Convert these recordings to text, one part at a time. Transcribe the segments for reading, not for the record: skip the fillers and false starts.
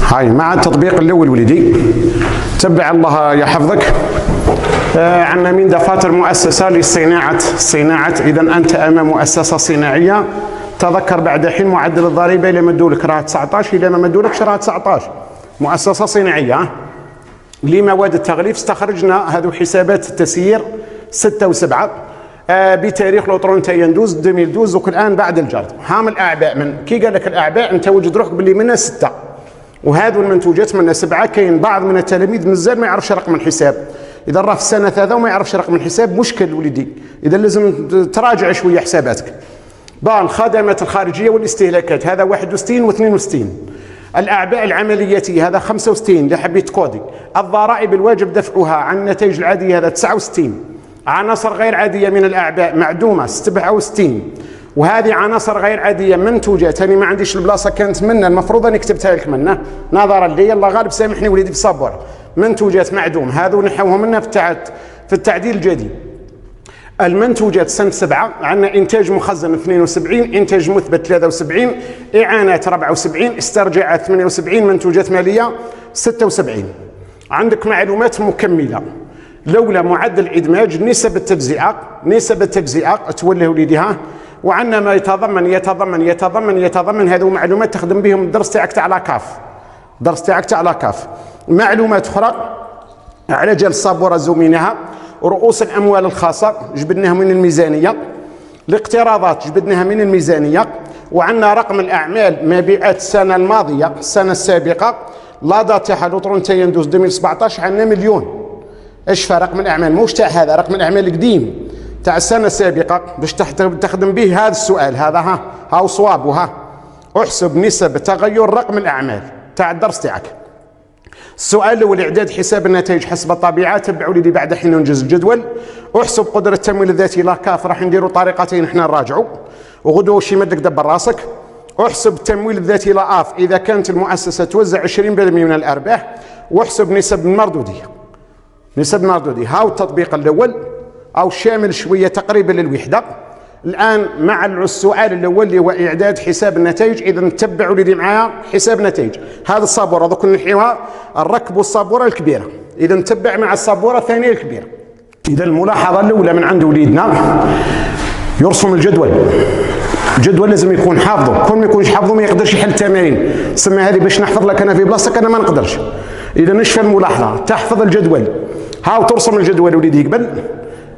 هاي مع التطبيق الأول وليدي. تبع الله يحفظك. عندنا من دفاتر مؤسسة للصناعة. إذا أنت أمام مؤسسة صناعية. تذكر بعد حين معدل الضريبة إلى مدولك راه 19، إلى ما مدولكش راه 19. مؤسسة صناعية لمواد التغليف. استخرجنا هذو حسابات التسيير 6 و7 بتاريخ لوطرون تيندوز 2012 وكل الآن بعد الجرد. هام الأعباء من كي قال لك الأعباء أنت وجد روحك باللي منها 6 وهذو المنتوجات منها 7. كاين بعض من التلاميذ مازال ما يعرفش رقم الحساب. إذا راه في السنة 3 وما يعرفش رقم الحساب مشكل وليدي. إذا لازم تراجع شوية حساباتك. الخدمات الخارجية والاستهلاكات هذا 61 و 62. الأعباء العملياتية هذا 65 اللي حبيت كودي. الضرائب الواجب دفعها عن النتائج العادية هذا 69. عناصر غير عادية من الأعباء معدومة 67. وهذه عناصر غير عادية منتوجات. أنا ما عنديش البلاصة كانت منها المفروض أني كتبتها لك منها نظرا لي. الله غالب سامحني وليدي في الصبورة. منتوجات معدوم هذو نحوهم منها في التعديل الجديد. المنتوجات سنة 7 عندنا إنتاج مخزن 72، إنتاج مثبت 73، إعانات 74، استرجاعات 78، منتوجات مالية 76. عندك معلومات مكملة. لولا معدل الإدماج نسب التجزئة تولي وليديها. وعندنا ما يتضمن هذو معلومات تخدم بهم الدرس تاعك تاع لا كاف. معلومات أخرى على جال الصابورة زومينها. رؤوس الأموال الخاصة جبدناها من الميزانية. الاقتراضات جبدناها من الميزانية. وعندنا رقم الأعمال مبيعات السنة الماضية السنة السابقة لا دات تاعها لوطرون تيندوز 2017 عندنا مليون. ايش فيها رقم الأعمال موش تاع هذا رقم الأعمال القديم تاع السنة السابقة باش تخدم به هذا السؤال. هذا هاو صواب وها احسب نسب تغير رقم الأعمال تاع الدرس تاعك. السؤال الأول إعداد حساب النتائج حسب الطبيعة. تبعوا لي بعد حين ننجز الجدول. احسب قدرة التمويل الذاتي لا كاف. راح نديروا طريقتين احنا نراجعوا وغدوه شي مدك دبر راسك. احسب التمويل الذاتي لا اف إذا كانت المؤسسة توزع 20% من الأرباح. واحسب نسب المردودية. هاو التطبيق الأول أو شامل شوية تقريبا للوحدة. الآن مع السؤال الأول اللي هو إعداد حساب النتائج. إذا نتبعوا لي معايا حساب نتائج. هذا الصابورة دوك نحيوها نركبوا الصابورة الكبيرة. إذا نتبع مع الصابورة الثانية الكبيرة. إذا الملاحظة الأولى من عند وليدنا يرسم الجدول لازم يكون حافظه. كل ما يكونش حافظه ما يقدرش يحل التمارين. سمى هذه باش نحفظ لك أنا في بلاصتك أنا ما نقدرش. إذا نشفى الملاحظة تحفظ الجدول. هاو ترسم الجدول وليدي قبل.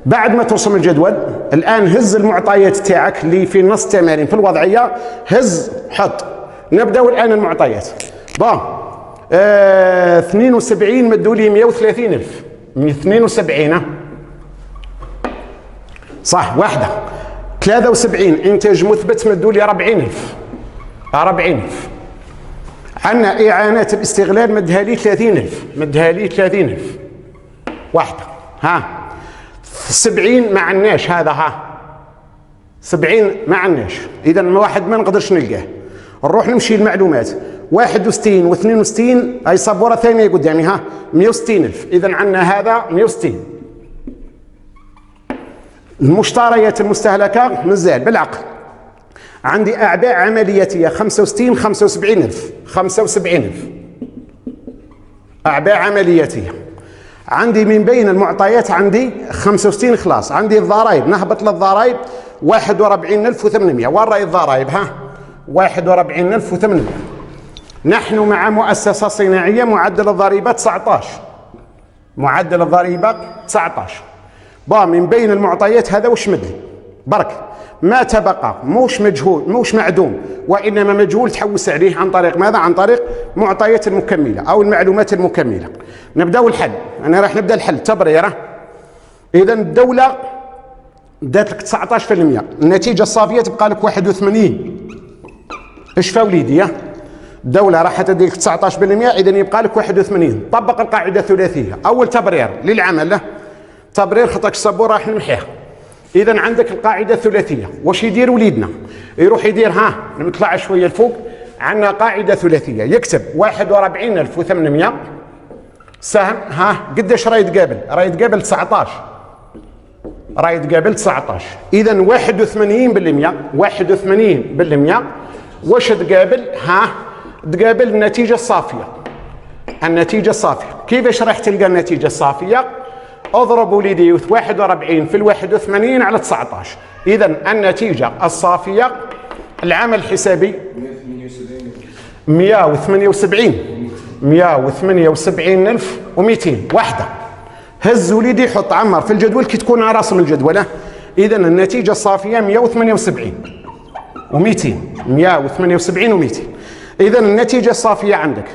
بعد ما ترسم الجدول الآن هز المعطيات تاعك اللي في نص التمارين في الوضعية. هز حط. نبدأ الآن المعطيات. 72 مدوا لي 130,000. 72 صح واحدة. 73 إنتاج مثبت مدوا لي 40,000. عندنا إعانات الاستغلال مدها لي 30,000. واحدة. 70 ما عندناش هذا 70 ما عندناش. إذا واحد ما نقدرش نلقاه. نروح نمشي المعلومات 61 و 62 هاي صبورة ثانية قدامي 160,000. إذا عندنا هذا 160. المشتريات المستهلكة مازال بالعقل. عندي أعباء عملياتية 65 75,000 أعباء عملياتية. عندي من بين المعطيات عندي 65 خلاص. عندي الضرائب نهبط للضرائب 41,800. وين راهي الضرائب 41,800. نحن مع مؤسسة صناعية معدل الضريبة 19. من بين المعطيات هذا وش مدلي برك ما تبقى موش مجهول موش معدوم وإنما مجهول تحوس عليه عن طريق ماذا؟ عن طريق معطيات المكملة أو المعلومات المكملة. نبدأ الحل. أنا راح نبدأ الحل تبريرة. إذا الدولة دات لك 19%. النتيجة الصافية تبقى لك 81. إيش فا وليدي؟ الدولة راح تدي لك 19%. إذا يبقى لك 81. طبق القاعدة الثلاثية. أول تبرير للعمل تبرير خطك السبورة راح نمحيها. إذا عندك القاعدة الثلاثية. واش يدير وليدنا؟ يروح يدير نطلع شوية الفوق. عندنا قاعدة ثلاثية. يكتب 41,800 سهم قداش راه يتقابل؟ راه يتقابل 19. إذا 81% واش تقابل؟ تقابل النتيجة الصافية. النتيجة الصافية. كيفاش راح تلقى النتيجة الصافية؟ اضرب وليدي 41 في 81 على 19. إذا النتيجة الصافية العمل الحسابي 178,200 وحدة. هز وليدي حط عمر في الجدول كي تكون على رسم الجدول. إذا النتيجة الصافية 178 و200. 178 و200. إذا النتيجة الصافية عندك.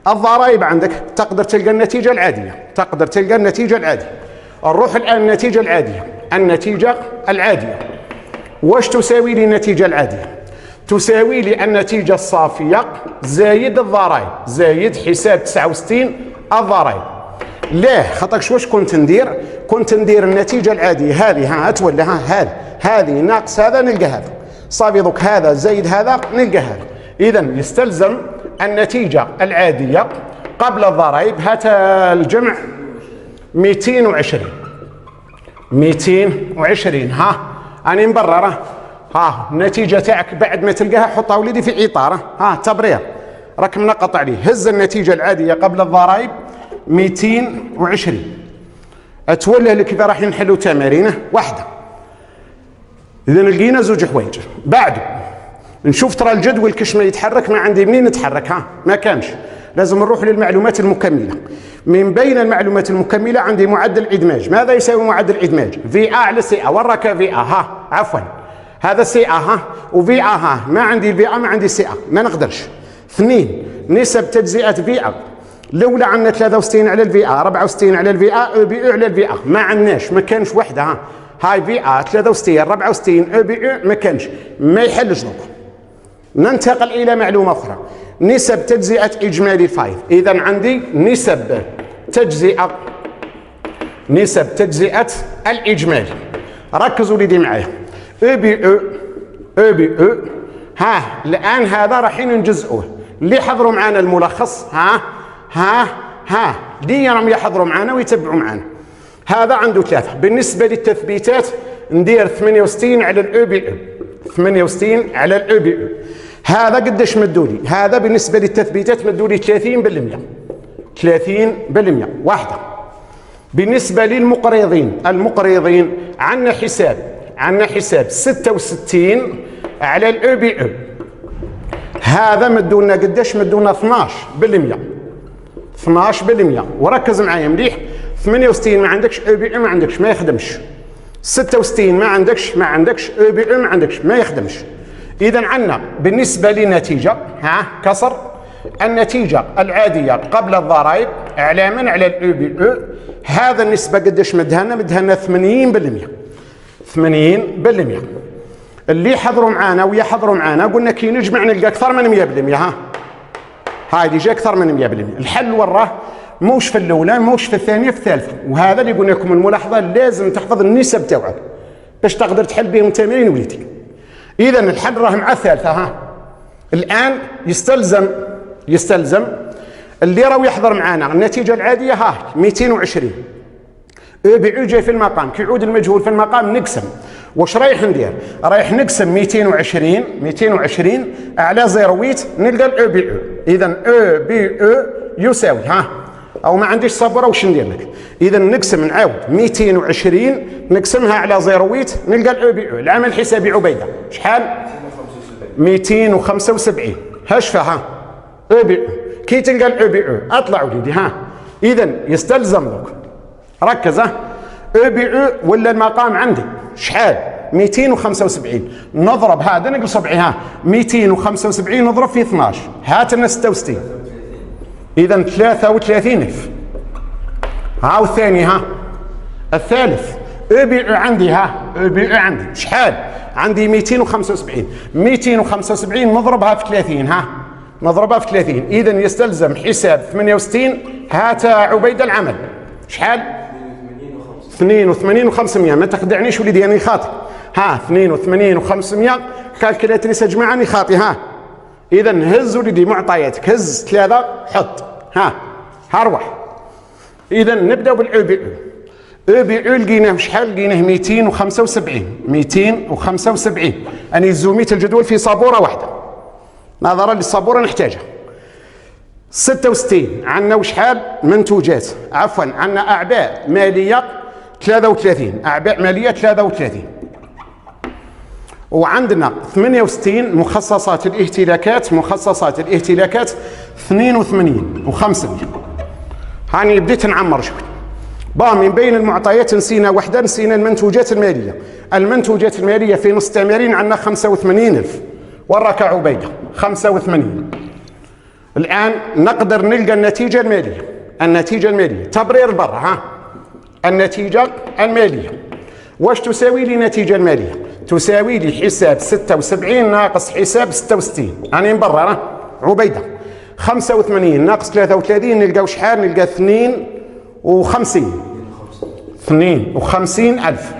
الضرائب عندك تقدر تلقى النتيجة العادية. تقدر تلقى النتيجة العادية. نروح الآن النتيجة العادية. النتيجة العادية واش تساوي لي النتيجة العادية؟ تساوي لي النتيجة الصافية زايد الضرائب، زايد حساب 69 الضرائب. ليه؟ خاطرش واش كنت ندير؟ كنت ندير النتيجة العادية هذه ها تولى هذه ناقص هذا نلقى هذا. صافي دوك هذا زايد هذا نلقى هذا. إذا يستلزم النتيجة العادية قبل الضرائب هات الجمع 220 ها أنا مبررة. ها النتيجة تاعك بعد ما تلقاها حطها وليدي في إطار ها تبرير راك منقط عليه. هز النتيجة العادية قبل الضرائب 220. تولى لك كيف راح نحلوا تمارين واحدة. إذا لقينا زوج حوايج. بعده نشوف ترى الجدول كش ما يتحرك ما عندي منين نتحرك ما كانش. لازم نروح للمعلومات المكملة. من بين المعلومات المكملة عندي معدل إدماج. ماذا يساوي معدل إدماج؟ في A على سي A. وراك في A عفوا هذا سي A وفي A ما عندي في A ما عندي سي A ما نقدرش. 2 نسب تجزئة في A. لولا عندنا 63 على الفي A 64 على الفي A او بي او على الفي A ما عندناش ما كانش وحده هاي في A 63 64 او بي او ما كانش ما يحلش دوك. ننتقل إلى معلومة أخرى. نسب تجزئة إجمالي الفائض. إذا عندي نسب تجزئة الإجمالي. ركزوا لي معايا. او بي او الآن هذا رايحين نجزئوه. اللي حضروا معنا الملخص اللي راهم يحضروا معنا ويتبعوا معنا. هذا عنده 3. بالنسبة للتثبيتات ندير 68 على الاو بي او. 68 على الاو بي او. هذا قداش مدولي؟ هذا بالنسبة للتثبيتات مدولي 30% واحدة. بالنسبة للمقرضين المقرضين عندنا حساب 66 على الاو بي او. هذا مدولنا قداش؟ مدولنا 12%. وركز معايا مليح. 68 ما عندكش او بي او ما عندكش ما يخدمش. 66 ما عندكش او بي او ما عندكش ما يخدمش. إذا عندنا بالنسبة للنتيجة كسر النتيجة العادية قبل الضرائب إعلاما على الاو بي او. هذا النسبة قداش مدهنا 80%. اللي حضروا معانا ويحضروا معانا قلنا كي نجمع نلقى أكثر من 100%. هاي ديجا أكثر من 100%. الحل وراه موش في الأولى موش في الثانية في الثالثة. وهذا اللي قلنا لكم الملاحظة لازم تحفظ النسب تاعك باش تقدر تحل بهم تمارين وليدي. إذا الحل راه مع الثالثة. الآن يستلزم اللي راهو يحضر معانا النتيجة العادية 220. او بي او جاي في المقام كي يعود المجهول في المقام نقسم. واش رايح ندير؟ رايح نقسم 220 على 0.8 نلقى الاو بي او. إذا او بي او يساوي أو ما عنديش صبرة واش ندير لك؟ إذا نقسم نعاود 220 نقسمها على 0.8 نلقى الاو بي او. العمل الحسابي عبيدة شحال؟ 275. هاشفة او بي او. كي تلقى الاو بي او اطلع وليدي إذا يستلزم دوك ركز او بي او ولا المقام عندي شحال؟ 275. نضرب هذا نقص ربعي 275 نضرب في 12 هات لنا 66. إذا 33,000. والثاني الثالث او بي او عندي او بي او عندي شحال؟ عندي 275 نضربها في 30 نضربها في 30. إذا يستلزم حساب 68. هات عبيد العمل شحال؟ 82,500. ما تخدعنيش وليدي أنا خاطئ 82,500. كالكلاتريس يا جماعة أنا خاطئ إذا هز وليدي معطياتك هز 3 حط هروح. إذا نبدأ بالاو بي او. او بي او لقيناه شحال؟ لقيناه 275. أنا زوميت الجدول في صابورة واحدة نظرا للصابورة نحتاجها. 66 عندنا وشحال منتوجات، عفوا عندنا أعباء مالية 33، أعباء مالية 33. وعندنا 68 مخصصات الاهتلاكات، مخصصات الاهتلاكات 82 و500. هاني بديت نعمر شوي. من بين المعطيات نسينا وحده، نسينا المنتوجات الماليه. المنتوجات الماليه في نص التمارين عندنا 85,000. وراك عبيده 85. الان نقدر نلقى النتيجه الماليه. النتيجه الماليه تبرير برا النتيجه الماليه واش تساوي لي؟ النتيجه الماليه تساوي لي حساب 76 ناقص حساب 66. راني مبرر عبيده. 85 ناقص 33 نلقاو شحال؟ نلقى 52,000.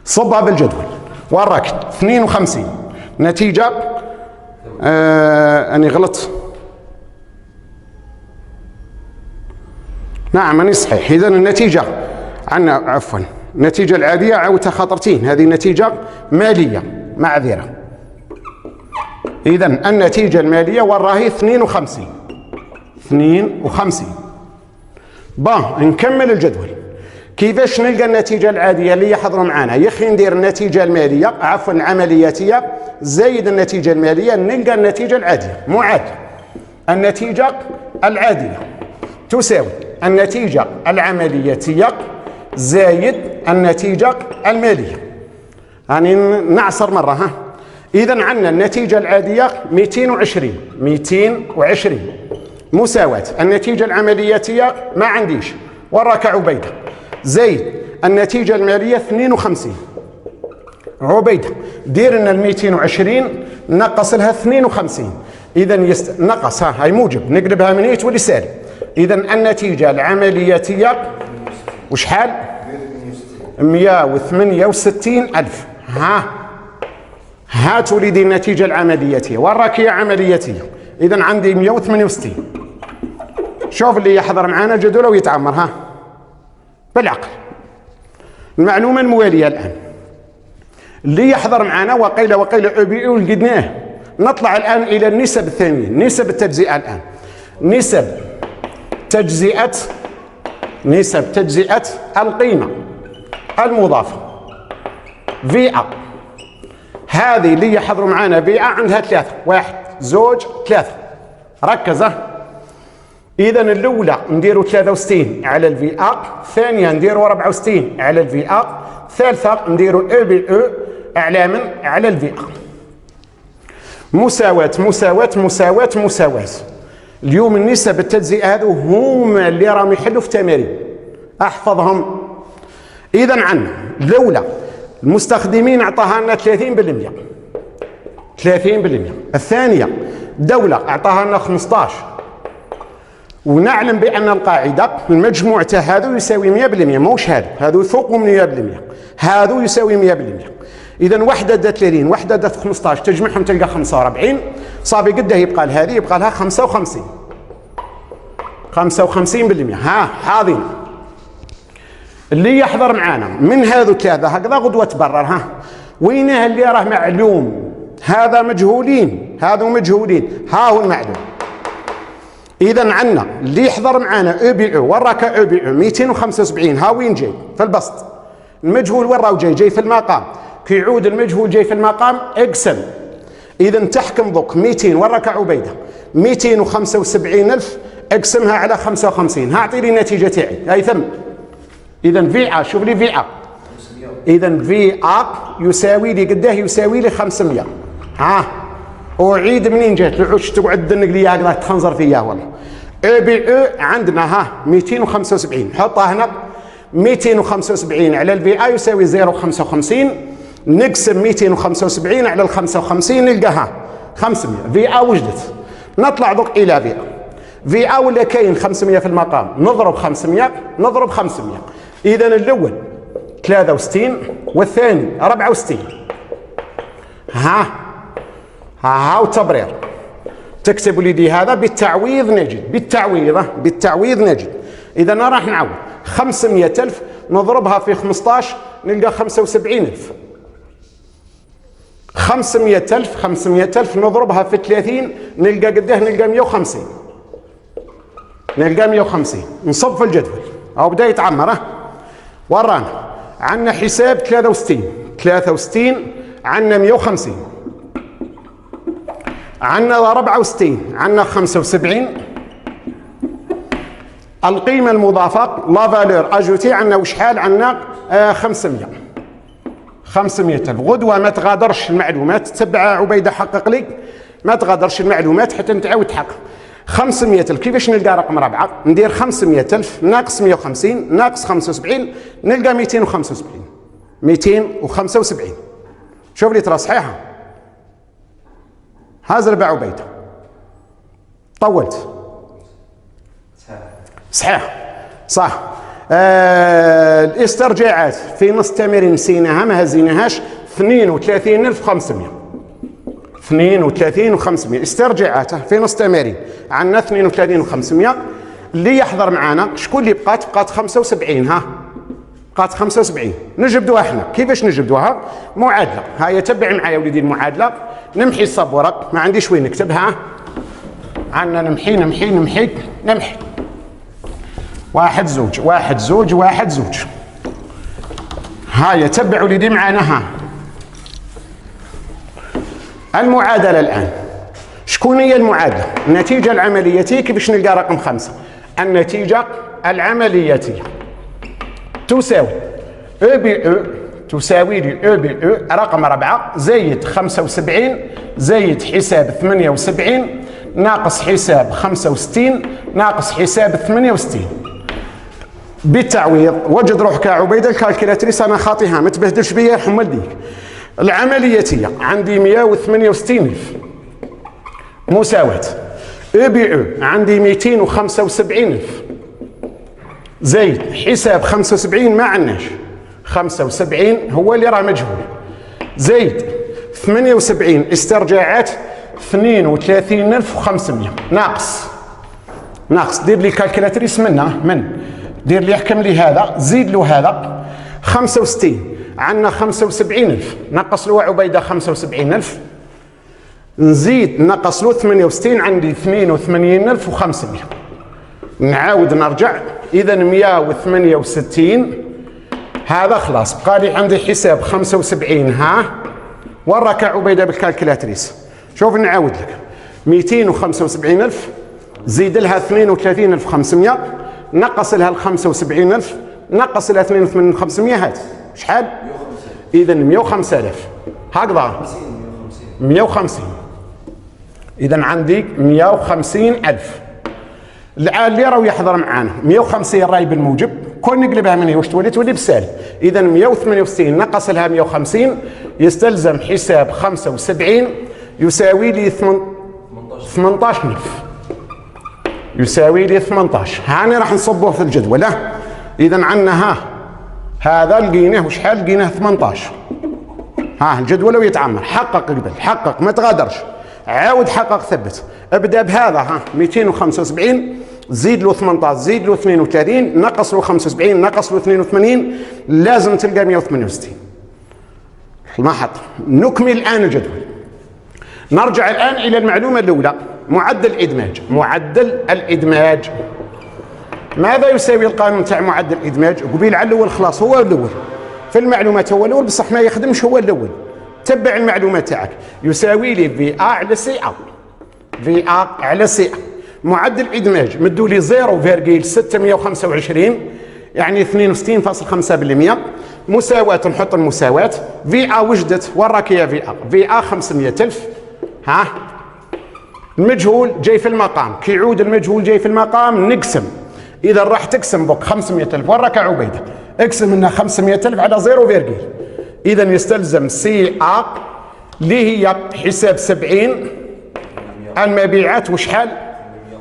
صبها بالجدول. وراك 52 نتيجة أني غلط. نعم أني صحيح. إذن النتيجة عندنا عفوا النتيجة العادية عاودتها خاطرتين، هذه نتيجة مالية معذرة. إذن النتيجة المالية وراهي 52. نكمل الجدول. كيفاش نلقى النتيجة العادية اللي يحضروا معنا؟ يا أخي ندير النتيجة المالية عفوا العملياتية زايد النتيجة المالية، نلقى النتيجة العادية. معادلة النتيجة العادية تساوي النتيجة العملياتية زايد النتيجة المالية. يعني نعصر مرة إذا عندنا النتيجة العادية 220 مساواة النتيجة العملياتية ما عنديش وراك عبيدة زايد النتيجة المالية 52. عبيدة دير لنا 220 نقص لها 52. إذا نقص هاي موجب نقلبها من هي تولي سالب. إذا النتيجة العملياتية وشحال؟ 168,000. هاتوا لي دي النتيجة العملياتية. وراك هي عملياتية. إذا عندي 168. شوف اللي يحضر معنا الجدول ويتعمر بالعقل. المعلومة الموالية الآن اللي يحضر معنا وقيل أبيئو لقيناه. نطلع الآن إلى النسب الثانية، نسب التجزئة. الآن نسب تجزئة القيمة المضافة VA. هذه اللي يحضروا معنا VA عندها 3، 1 2 3. ركز. إذا الأولى نديروا 63 على الفي أ، الثانية نديروا 64 على الفي أ، الثالثة نديروا أو بي أو أعلى من على الفي أ. مساواة. اليوم النسب التجزئة هذو هما اللي راهم يحلوا في تمارين. أحفظهم. إذا عندنا الأولى المستخدمين أعطاها لنا 30%. الثانية الدولة أعطاها لنا 15. ونعلم بأن القاعدة المجموع تاع هذو يساوي 100%، موش هذو يفوقوا من 100%، هذو يساوي 100%. إذا وحدة دات 30 وحدة دات 15 تجمعهم تلقى 45. صافي قده يبقى لهذه يبقى لها 55%. حاضين اللي يحضر معنا من هذو ثلاثة هكذا غدوة تبرر. وينه اللي راه معلوم؟ هذا مجهولين، هذو مجهولين. هو المعلوم. إذا عندنا اللي يحضر معنا أو بي أو وراك أو بي أو 275. وين جاي؟ في البسط. المجهول وين راهو جاي في المقام. كي يعود المجهول جاي في المقام اقسم. إذا تحكم ضك 200 وراك عبيدة 275,000 اقسمها على 55. أعطي لي النتيجة تاعي. هاي ثم. إذا في أ شوف لي في أ. إذا في أ يساوي لي قداه؟ يساوي لي 500. أعيد منين جات؟ لعوش تقعد تدنق لي هكذا تخنزر فيا والله. أو بي أو عندنا 275. حطها هنا 275 على الفي أ يساوي 0.55. نقسم 275 على ال 55 نلقاها 500. في أ وجدت. نطلع ضوك إلى في أ. في أ ولا كاين 500 في المقام. نضرب 500 نضرب 500. إذا الأول 63 والثاني 64. وتبرير. تكتبوا لي دي هذا بالتعويض نجد. بالتعويض نجد. إذا راح نعوض 500,000 نضربها في 15 نلقى 75,000. 500,000 نضربها في 30 نلقى قداه؟ نلقى 150. نلقى 150. نصب في الجدول او بدا يتعمر. ورانا عندنا حساب 63 عندنا 150 عندنا 64 عندنا 75. القيمة المضافة لا فالور اجوتي عندنا وشحال؟ عندنا 500 ألف. غدوة ما تغادرش المعلومات، تتبع عبيدة حقق لي، ما تغادرش المعلومات حتى نتعاود تحقق. 500 ألف كيفاش نلقى رقم 4؟ ندير 500 ألف ناقص 150 ناقص 75 نلقى 275. 275. شوف لي ترى صحيحة؟ هذا ربع عبيدة. طولت. صحيح صح. الاسترجاعات في نص التمارين نسيناها ما هزيناهاش. 32500. 32500 استرجاعاته في نص التمارين عندنا 32500. اللي يحضر معنا شكون اللي بقات 75. ها بقات 75. نجبدوها احنا. كيفاش نجبدوها؟ معادله. هيا تبع معايا وليدي المعادله. نمحي الصب ورق، ما عنديش وين نكتبها. عندنا نمحي 1 2 1 2 1 2. هيا تبع وليدي معانا. ها المعادله الان شكون هي المعادله؟ النتيجه العمليتيه. كيفاش نلقى رقم 5؟ النتيجه العمليتيه تساوي او بي او، تساوي لي او بي او رقم 4 زايد 75 زايد حساب 78 ناقص حساب 65 ناقص حساب 68. بالتعويض وجد روحك يا عبيده. الكالكيلاتريس انا خاطيها، ما تبهدلش بيا يرحم والديك. العمليتيه عندي 168,000 مساواة. او بي او عندي 275,000 زايد حساب 75 ما عندناش، 75 هو اللي راه مجهول، زايد 78 استرجاعات 32,500 ناقص دير لي كالكيلاتريس دير لي احكم لي هذا زيد له هذا 65 عندنا 75,000 نقص له عبيده 75,000 نزيد نقص له 68 عندي 82,500. نعاود نرجع اذا 168 هذا خلاص بقى لي عندي حساب 75. ها وراك عبيده بالكالكيلاتريس. شوف نعاود لك 275,000 زيد لها 32,500 نقص لها 75,000 نقص لها 82,500 هات شحال؟ اذا 105,000 هكذا 150. اذا عندي 150,000. العال اللي راهو يحضر معانا 150 راهي بالموجب، كون نقلبها من هنا واش تولي بالسالب. اذا 168 نقص لها 150 يستلزم حساب 75 يساوي لي 18,000 يساوي لي 18. هاني راح نصبوه في الجدول. اذا عندنا هذا لقيناه وشحال لقيناه 18. الجدول ويتعمر. حقق قبل حقق ما تغادرش، عاود حقق ثبت. ابدا بهذا 275 زيد له 18 زيد له 32 نقص له 75 نقص له 82 لازم تلقى 168. لاحظ. نكمل الان الجدول. نرجع الان الى المعلومه الاولى معدل الادماج. ماذا يساوي القانون تاع معدل الادماج؟ قبيل على الاول خلاص هو الاول في المعلومات، هو الاول بصح ما يخدمش هو الاول. تبع المعلومات تاعك. يساوي لي في ا على سي ا. في ا على سي ا. معدل الادماج مدوا لي 0.625 يعني 62.5%. مساواة نحط المساواة. في ا وجدت وراك يا في ا 500,000. المجهول جاي في المقام، كي يعود المجهول جاي في المقام نقسم. اذا راح تقسم بك 500,000 وراك عبيده اقسم منها 500,000 على 0. اذا يستلزم سي ا اللي هي حساب 70 المبيعات وشحال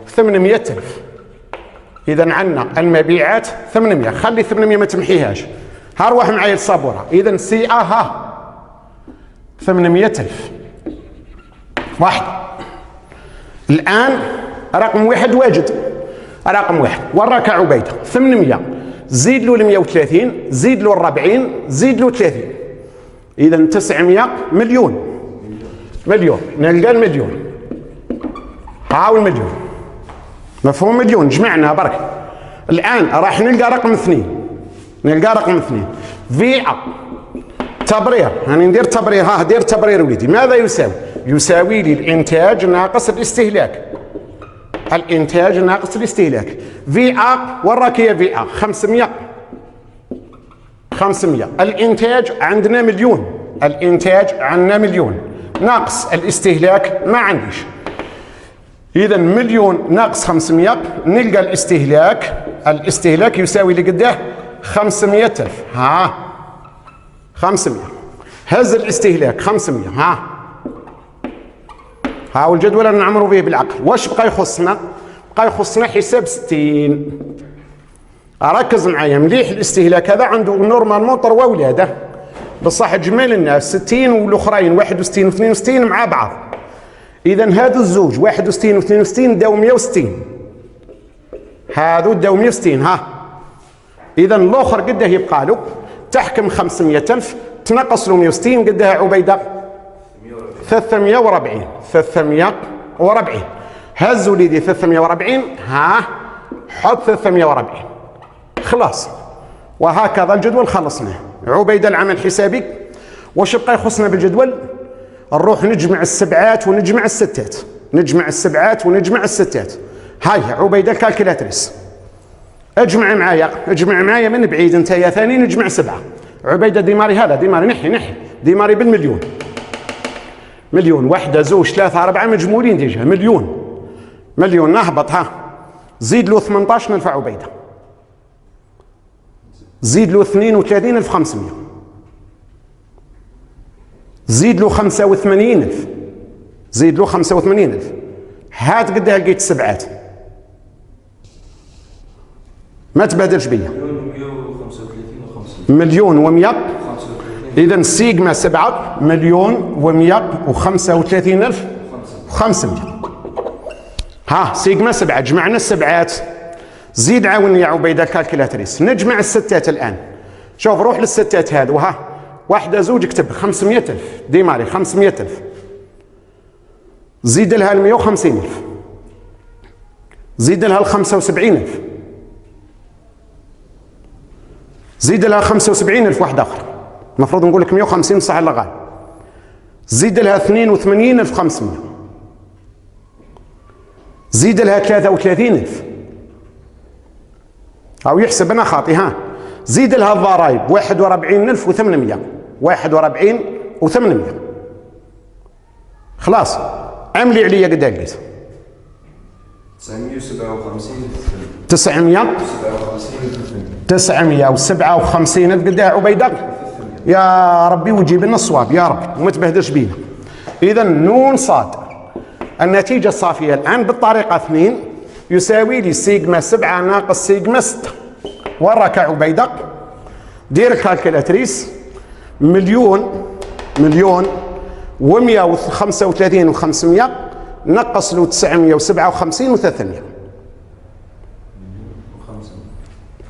800,000. اذا عندنا المبيعات 800. خلي 800 ما تمحيهاش. روح معايا الصابوره. اذا سي ا 800,000 واحد. الان رقم واحد واجد. رقم واحد وراك عبيده 800 زيد له 130 زيد له 40 زيد له 30. اذا 900 مليون. نلقى المليون. المليون مفهوم؟ مليون جمعنا برك. الآن راح نلقى رقم 2. نلقى رقم 2 في تبرير. يعني ندير تبرير. ها دير تبرير وليدي. ماذا يساوي؟ يساوي لي الإنتاج ناقص الاستهلاك. الإنتاج ناقص الاستهلاك. في وين راك هي في 500. 500. الإنتاج عندنا مليون. الإنتاج عندنا مليون ناقص الاستهلاك ما عنديش. إذا مليون ناقص 500 نلقى الاستهلاك. الاستهلاك يساوي لي قداه 500,000. ها 500. هز الاستهلاك 500. ها والجدول اللي نعمروا به بالعقل. واش بقى يخصنا؟ بقى يخصنا حساب 60. ركز معايا مليح. الاستهلاك هذا عنده نورمالمون طروا ولاده بصح جمال الناس 60 والاخرين 61 و 62 مع بعض. اذا هادو الزوج 61 و 62 داو 160. هادو داو 160. ها اذا الاخر قده يبقى له تحكم 500,000 تنقص له 160 قدها عبيده 340. 340. هز وليدي 340. ها حط 340 خلاص. وهكذا الجدول خلصناه. عبيده العمل الحسابي. واش بقى يخصنا بالجدول؟ نروح نجمع السبعات ونجمع الستات. نجمع السبعات ونجمع الستات. هاي عبيده الكالكولاتريس. اجمع معايا من بعيد انت يا ثاني. نجمع 7. عبيده ديماري. هذا ديماري. نحي ديماري بالمليون. مليون. واحده زوج 3 4 مجمولين ديجا. مليون نهبط. ها زيد له 18,000 عبيده. زيد له 32,500. زيد له 85,000. زيد له 85,000. هات قدها لقيت السبعات. ما تبادلش بيا. مليون و100. إذا السيجما 7 1,135,500. ها سيجما 7 جمعنا السبعات. زيد عاوني يا عبيده الكالكولاتريس. نجمع الستات الآن. شوف روح للستات هذو. ها واحدة زوج اكتب 500,000 ديماري. 500,000. زيد لها 150,000. زيد لها 75,000. زيد لها 75,000 واحدة أخرى. المفروض نقول لك 150 صح ولا غلط؟ زيد لها 82,500. زيد لها 33,000. أو يحسب أنا خاطي. ها زيد لها الضرائب 41,800. 41,800. خلاص عملي عليا قد لقيت 957 قد عبيده. يا ربي وجيب لنا الصواب يا رب وما تبهدلش بينا. اذا نون صاد النتيجه الصافيه الان بالطريقه 2 يساوي لي سيجما 7 ناقص سيجما 6. وراك عبيده دير الكالكولاتريس. مليون و135,500 نقص له 957,300.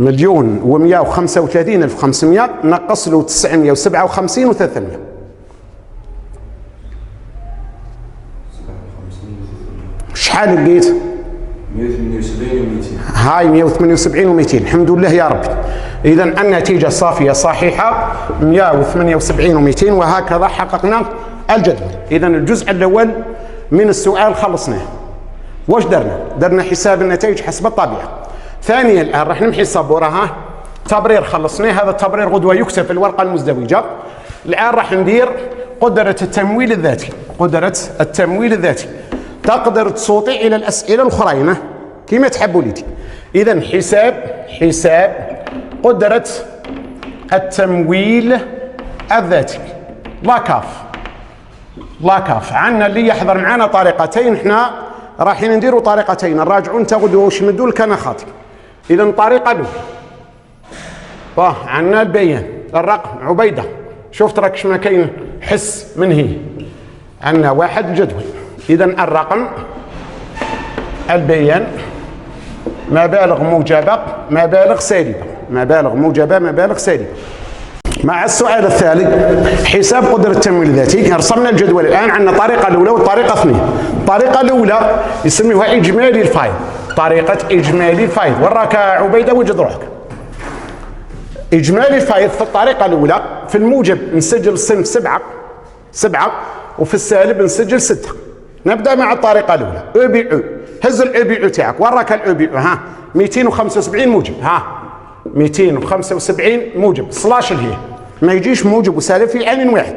1,135,500 نقص له 957,300. شحال لقيت؟ 178 و200. هاي 178 و200. الحمد لله يا رب. إذا النتيجة الصافية صحيحة 178 و200. وهكذا حققنا الجدول. إذا الجزء الأول من السؤال خلصناه. واش درنا حساب النتائج حسب الطبيعة. ثانيا الآن راح نمحي السبورة. ها تبرير خلصناه. هذا التبرير غدوة يكتب في الورقة المزدوجة. الآن راح ندير قدرة التمويل الذاتي. قدرة التمويل الذاتي تقدر تصوتي إلى الأسئلة الأخرين كما تحبوا ليدي. إذا حساب قدرة التمويل الذاتي. لاكاف عندنا اللي يحضر معنا طريقتين. احنا رايحين نديروا طريقتين نراجعوا انت غدوه واش مدوا لك انا خاطئ. اذا الطريقه الاولى عندنا البيان الرقم عبيده. شفت راك شما كاين حس من هي. عندنا واحد الجدول. اذا الرقم البيان مبالغ موجبه مبالغ سالبه. مبالغ موجبه مبالغ سالبه. مع السؤال الثالث حساب قدرة التمويل الذاتي. رسمنا الجدول الآن. عندنا الطريقة الأولى والطريقة 2. الطريقة الأولى يسميوها إجمالي الفايل. طريقة إجمالي الفائض. وراك عبيدة وجد روحك. إجمالي الفائض في الطريقة الأولى في الموجب نسجل الصنف سبعة وفي السالب نسجل 6. نبدأ مع الطريقة الأولى أو بي أو. هز الأو بي أو تاعك. وراك الأو بي أو. ها 275 موجب. ها 275 موجب سلاش الهي ما يجيش موجب وسالب في آن واحد.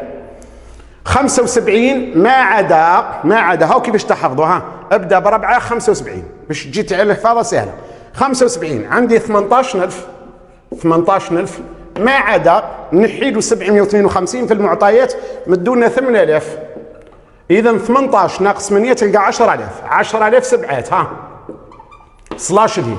75 ما عدا هاو كيفاش تحفظوا. ها ابدا بربعه 75 باش تجي تاع الحفاظه سهله. 75 عندي 18000 ما عدا نحيدوا 752 في المعطيات مدونا 8000. اذا 18 ناقص 8 تلقى 10000 سبعات. ها سلاش دي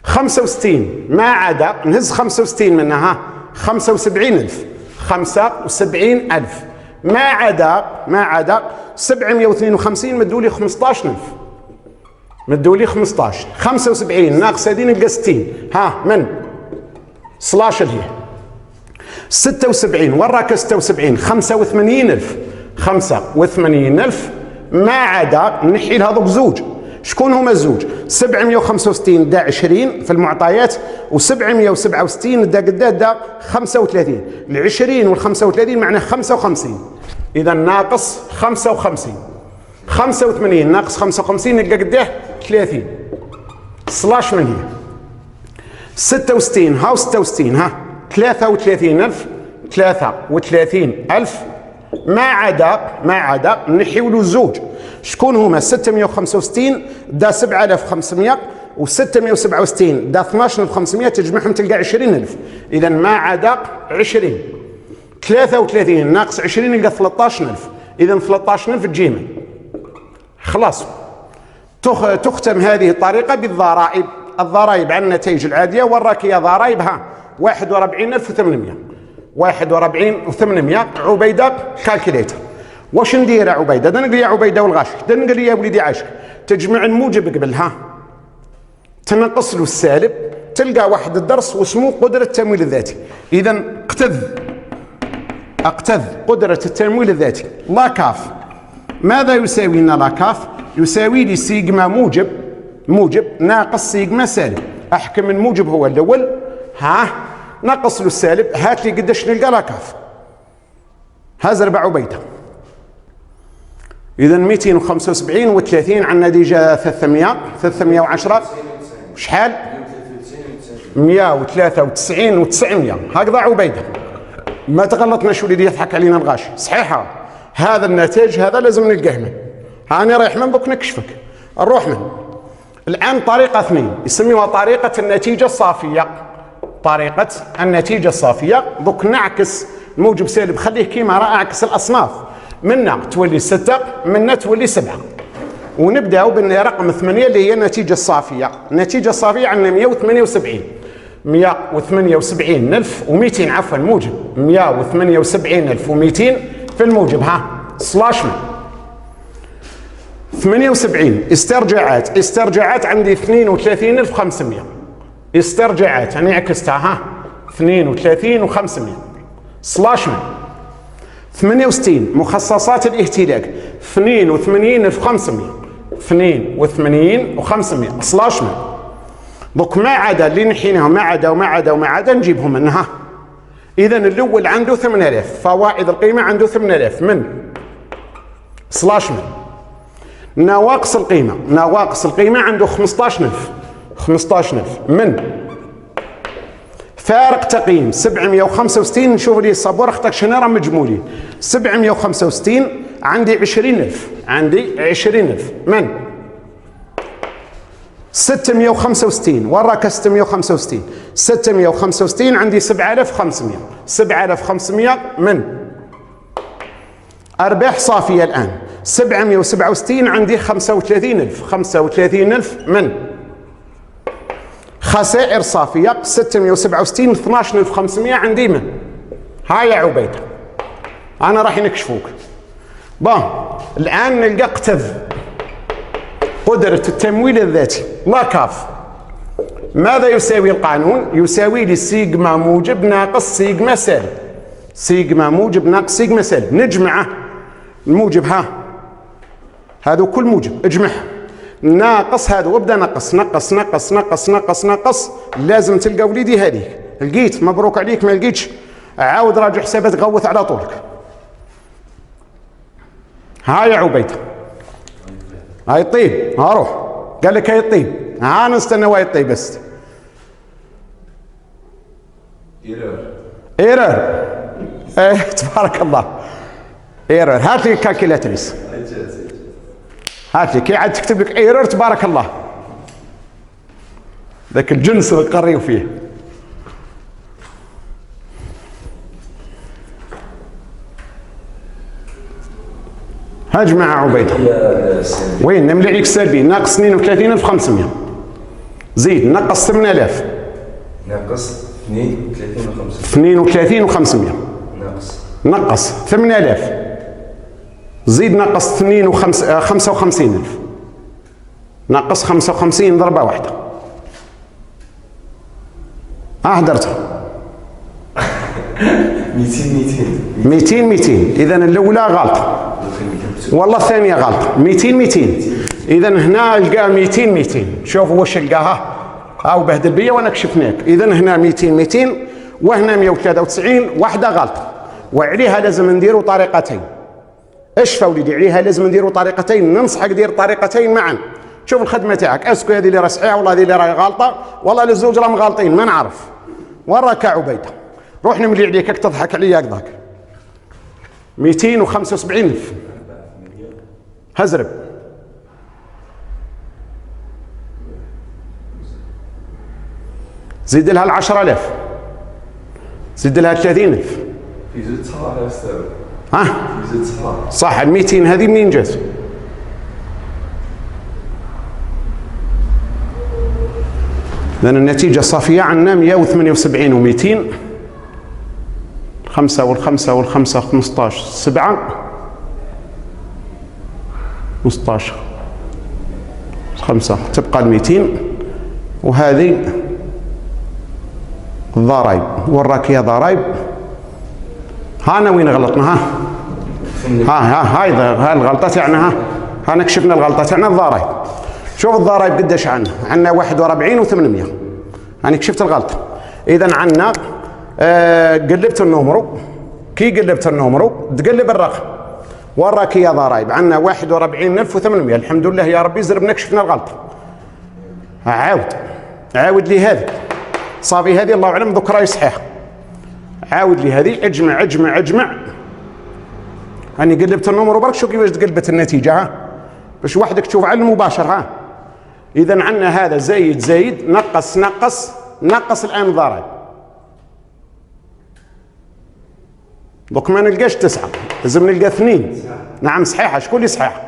65 ما عدا نهز 65 منها. ها 75000 ما عدا 752 مدولي 15 75 ناقص هذه نلقى 60. ها من سلاش هي 76 وراك 76 85,000 ما عدا نحي هذوك زوج. شكون هما الزوج؟ 765 دا 20 في المعطيات و767 دا قداد دا 35. ال20 وال35 معناه 55. إذا ناقص 55. 85 ناقص 55 نلقى قداه 30 سلاش من هي 66. هاو 66 ها 33,000 ما عدا نحيولو الزوج. شكون هما؟ 665 دا 7500 و667 دا 12500 تجمعهم تلقى 20,000. إذا ما عدا 20. 33 ناقص 20 يلقى 13,000. إذا 13,000 تجيمل. خلاص تختم هذه الطريقة بالضرائب. الضرائب على النتائج العادية وراك يا ضرائبها 41,800 عبيدة كالكليتر. واش ندير يا عبيدة؟ دنقل يا عبيدة والغاشك دنقل يا وليدي عاشك. تجمع الموجب قبلها تنقص له السالب تلقى واحد الدرس واسمه قدرة التمويل الذاتي. إذا اقتذ قدرة التمويل الذاتي لا كاف. ماذا يساوي لنا لا كاف؟ يساوي لي سيجما موجب ناقص سيجما سالب. احكم الموجب هو الاول. ها نقص له السالب هات لي قداش نلقى لا كاف. هذا 4 عبيدة. اذا 275 و30 عن نتيجة 310 شحال؟ 193 و900. هكذا عبيدة. ما تغلطناش وليدي يضحك علينا الغاشي. صحيحة هذا النتاج هذا لازم نلقاه منه. هاني رايح من بك نكشفك نروح منه. الآن طريقة 2 يسميوها طريقة النتيجة الصافية. دوك نعكس الموجب سالب خليه كيما راه اعكس الأصناف. منا تولي 6 منا تولي 7. ونبداو بالرقم 8 اللي هي النتيجة الصافية. النتيجة الصافية عندنا 178,200 عفوا الموجب 178,200 في الموجب. ها سلاش من 78 استرجاعات عندي 32,500 استرجاعات يعني عكستها. ها 32,500 سلاش من 68 مخصصات الاهتلاك 82,500 سلاش من دوك ما عدا اللي نحيناهم ما عدا نجيبهم منها. اذا الاول عنده 8000 فوائد القيمة عنده 8000 من سلاش من نواقص القيمة عنده 15,000 من فارق تقييم 765. نشوف لي الصبور اختك شنو راه مجمولين 765 عندي 20,000 من 665 وراك 665 عندي 7,500 من أرباح صافية. الآن 767 عندي 35,000 من خسائر صافية 667 12,500 عندي من. هاي يا عبيدة أنا راح نكشفوك. الآن نلقى اقتذ قدرة التمويل الذاتي لا كاف. ماذا يساوي القانون؟ يساوي لي سيجما موجب ناقص سيجما سالب. نجمعه الموجب. ها هذا كل موجب اجمعه ناقص هذا وابدا نقص نقص نقص نقص نقص نقص. لازم تلقى وليدي هذيك. لقيت مبروك عليك، ما لقيتش عاود راجع حسابات غوث على طولك. ها يا عبيده هاي طيب، ها روح قال لك هاي طيب، ها نستنى واي طيب بس. ايرور ايه تبارك الله. ايرور هات لي الكالكيلاتريس، هات لي كي عاد تكتب لك ايرور تبارك الله ذاك الجنس اللي قريوا فيه. ها جماعة عبيدة وين نملي عليك سلبي. ناقص 32500 زيد نقص 8000 ناقص 32500 32500 نقص 8000 زيد نقص 55000 ناقص 55 ضربة واحدة. هدرتها 200 200. إذا الأولى غلطة والله الثانية غلطة. 200 200. إذا هنا لقى 200 200. شوف واش لقاها هاو بهدل بيا وأنا كشفناك. إذا هنا 200 200 وهنا 193. واحدة غلطة وعليها لازم نديروا طريقتين. اش فوليدي عليها لازم نديروا طريقتين. ننصحك دير طريقتين معا. شوف الخدمة تاعك اسكو هذه اللي راه صحيحة والله هذه اللي راهي غلطة والله الزوج راهم غالطين ما نعرف. وين راك عبيدة؟ روح نملي عليك هاك تضحك عليا هكذاك. 275,000 هزرب. زيد لها 10,000 زيد لها 30,000. يزيد صح يا استاذ. ها؟ يزيد صح. صح. ال 200 هذه منين جات؟ لأن النتيجة الصافية عندنا 178 و200. 5 والخمسة والخمسة 15 7 15 5 تبقى 200. وهذه الضرائب وراك يا ضرائب. هانا وين غلطنا. هاي الغلطة تاعنا. هانا كشفنا الغلطة تاعنا الضرائب. شوف الضرائب قداش عندنا 41 و800. هاني كشفت الغلطة. إذا عندنا قلبت النمرو. كي قلبت النمرو تقلب الرقم وراك يا ضرائب عندنا 41,800. الحمد لله يا ربي زربنا كشفنا الغلطة. عاود لي هذه صافي. هذه الله أعلم ذكرى صحيحة. عاود لي هذه اجمع. هاني قلبت النمرو برك. شو كيفاش تقلبت النتيجة باش وحدك تشوف على المباشر. إذا عندنا هذا زايد نقص الآن ضرائب. دوك ما نلقاش 9 لازم نلقى 2. نعم صحيحة. شكون اللي صحيحة؟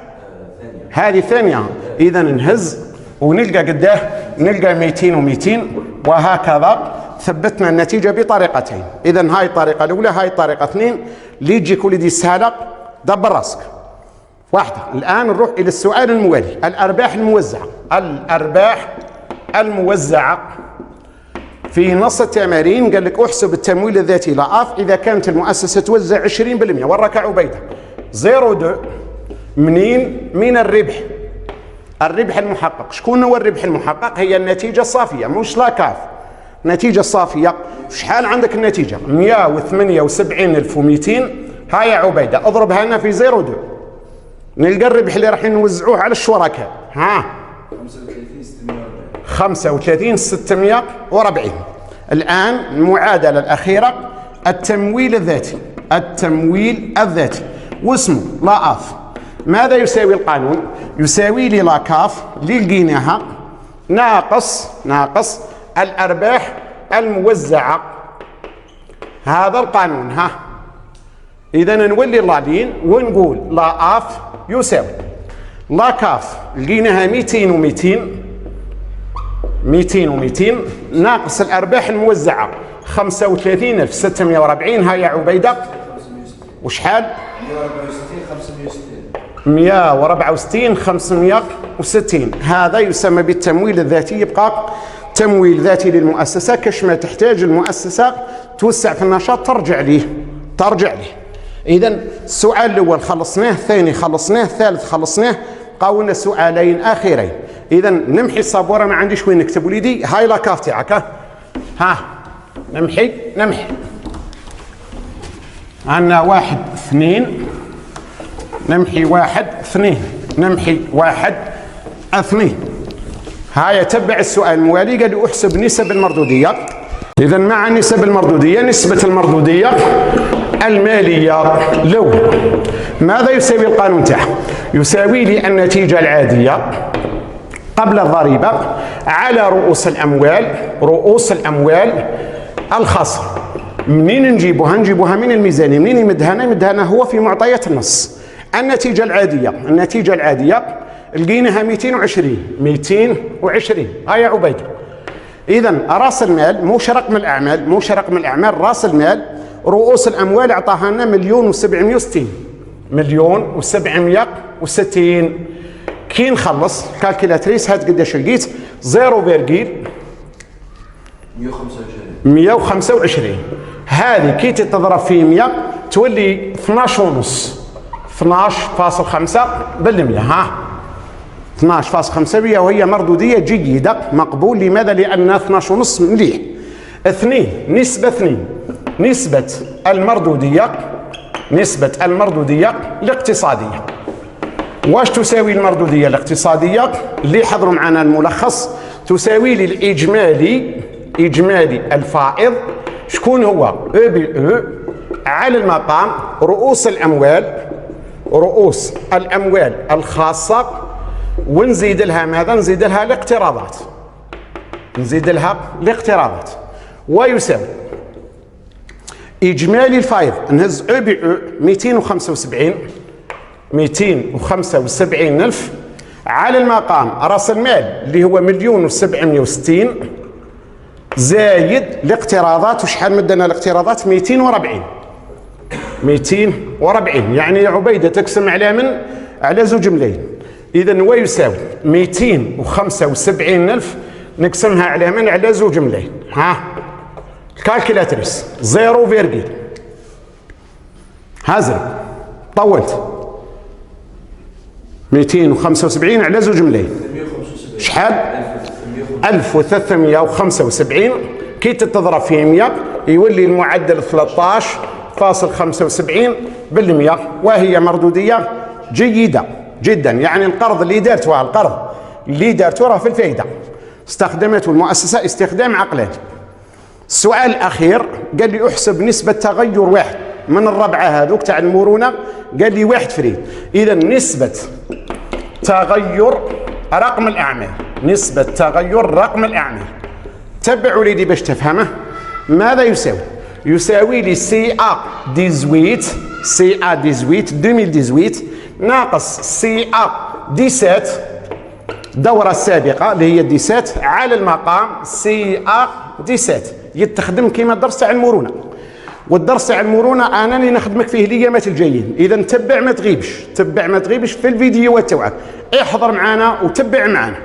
هذه ثانية. إذا نهز ونلقى قداه نلقى 200 و200 وهكذا. ثبتنا النتيجة بطريقتين. إذا هاي الطريقة الأولى هاي الطريقة 2 اللي تجيك ولدي سهلة. دبر راسك واحدة. الآن نروح إلى السؤال الموالي. الأرباح الموزعة في نص التمارين قال لك احسب التمويل الذاتي لأف إذا كانت المؤسسة توزع 20%. وراك عبيدة 0.2 منين؟ من الربح المحقق. شكون هو الربح المحقق؟ هي النتيجة الصافية مش لا كاف. النتيجة الصافية شحال عندك النتيجة؟ 178,200. ها يا عبيدة اضربها لنا في 0.2 نلقى الربح اللي راح نوزعوه على الشركاء. 35,640. الآن المعادلة الأخيرة التمويل الذاتي واسمه لا أف. ماذا يساوي القانون؟ يساوي لي لا كاف اللي لقيناها ناقص الأرباح الموزعة. هذا القانون. إذا نولي اللادين ونقول لا أف يساوي لا كاف لقيناها 200 و200 ناقص الأرباح الموزعة 35,640. ها يا عبيدة وشحال؟ 164,560. هذا يسمى بالتمويل الذاتي. يبقى تمويل ذاتي للمؤسسة كشما تحتاج المؤسسة توسع في النشاط ترجع ليه. إذا السؤال الأول خلصناه، الثاني خلصناه، الثالث خلصناه. بقاو لنا سؤالين اخيرين. اذا نمحي السبوره، ما عنديش وين نكتب وليدي. هاي لاكاف تاعك، ها نمحي عندنا 1 2 نمحي 1 2 نمحي 1 2. هاي تبع السؤال الموالي قال لي احسب نسب المردوديه. اذا مع نسب المردوديه، نسبه المردوديه الماليه لو ماذا يساوي القانون تاعها؟ يساوي لي النتيجه العاديه قبل الضريبه على رؤوس الاموال الخاصه. منين نجيبوها؟ نجيبوها من الميزانيه. منين يمدها هو في معطيات النص. النتيجه العاديه لقيناها 220. ها يا عبيده. اذا راس المال موش رقم الاعمال، راس المال رؤوس الاموال اعطاها لنا 1,760. 1,760. كي نخلص الكالكيلاتريس هات قداش لقيت؟ 0.125. هذه كي تضرب في 100 تولي 12.5%. ها 12.5%، وهي مردوديه جيده مقبول. لماذا؟ لان 12.5 مليح. 2 نسبه المردوديه الاقتصاديه. واش تساوي المردوديه الاقتصاديه؟ اللي حضروا معنا الملخص تساوي لي الاجمالي الفائض. شكون هو؟ او بي او على المقام رؤوس الاموال الخاصه، ونزيد لها ماذا؟ نزيد لها الاقتراضات. ويساوي اجمالي الفائض. نهز او بي او 275,000 على المقام راس المال اللي هو 1,760 زايد الاقتراضات. وشحال مدنا الاقتراضات؟ 240. يعني يا عبيده تقسم على زوج ملايين. اذا ويساوي 275,000 نقسمها على زوج ملايين. ها الكالكيلاتريس 0. هازر طولت. 275 على زوج ملايين شحال؟ 1375. كي تضرب في 100 يولي المعدل 13.75%، وهي مردوديه جيده جدا. يعني القرض اللي دارته راه في الفائده، استخدمته المؤسسه استخدام عقلاني. السؤال الاخير قال لي احسب نسبه تغير واحد من الربعه هذوك تاع المرونه. قال لي 1 فريد. اذا نسبه تغير رقم الاعمال، تبعوا لي باش تفهمه. ماذا يساوي؟ يساوي لي CA 2018 ناقص CA 17 الدورة السابقة اللي هي 17 على المقام CA 17. يتخدم كيما الدرس تاع المرونة. والدرس تاع المرونة أنا اللي نخدمك فيه الأيامات الجايين. إذا تبع ما تغيبش في الفيديوهات تاعك، احضر معنا وتبع معنا.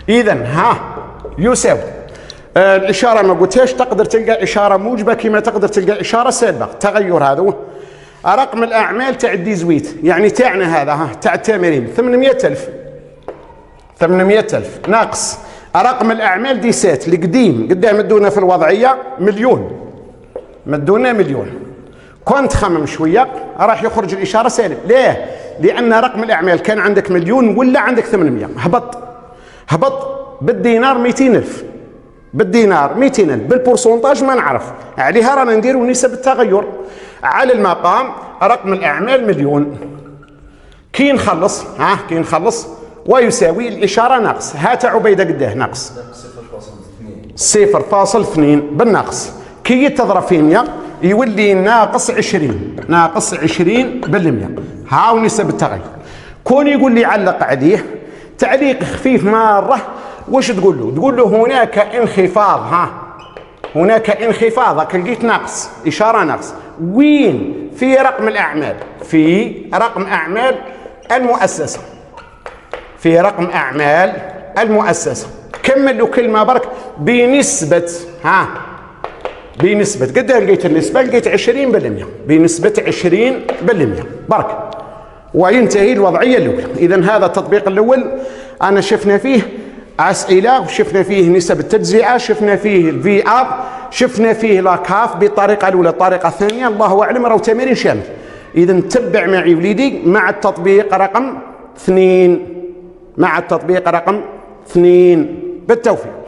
إذا ها يساوي الإشارة ما قلتهاش، تقدر تلقى إشارة موجبة كما تقدر تلقى إشارة سالبة. تغير هذا رقم الأعمال تاع 18 يعني تاعنا هذا تاع التمرين 800,000 ناقص رقم الأعمال 17 القديم قدام مدونا في الوضعية مدونا مليون. كنت خمم شوية راح يخرج الإشارة سالب. ليه؟ لأن رقم الأعمال كان عندك مليون ولا عندك 800. هبط بالدينار 200,000 بالبورسونتاج ما نعرف عليها. رانا نديروا نسب التغير على المقام رقم الأعمال مليون. كي نخلص ويساوي الإشارة ناقص. هات عبيدة قداه ناقص 0.2 بالناقص. كي تضرب في 100 يولي ناقص 20%. هاو نسب التغير. كون يقول لي علق عليه تعليق خفيف مرة، واش تقول له؟ هناك انخفاض. هناك انخفاض. لقيت ناقص، إشارة ناقص. وين؟ في رقم الأعمال، في رقم أعمال المؤسسة. كمل له كلمة برك. بنسبة قد لقيت النسبة؟ لقيت 20%. بنسبة 20% برك. وينتهي الوضعية الأولى. إذن هذا التطبيق الأول أنا شفنا فيه أسئلة، وشفنا فيه نسب التجزئة، شفنا فيه الفي ار، شفنا فيه لاكاف بالطريقة الأولى. الطريقة الثانية الله أعلم راهو تمارين شامل. إذن تبع معي وليدي مع التطبيق رقم 2. مع التطبيق رقم 2 بالتوفيق.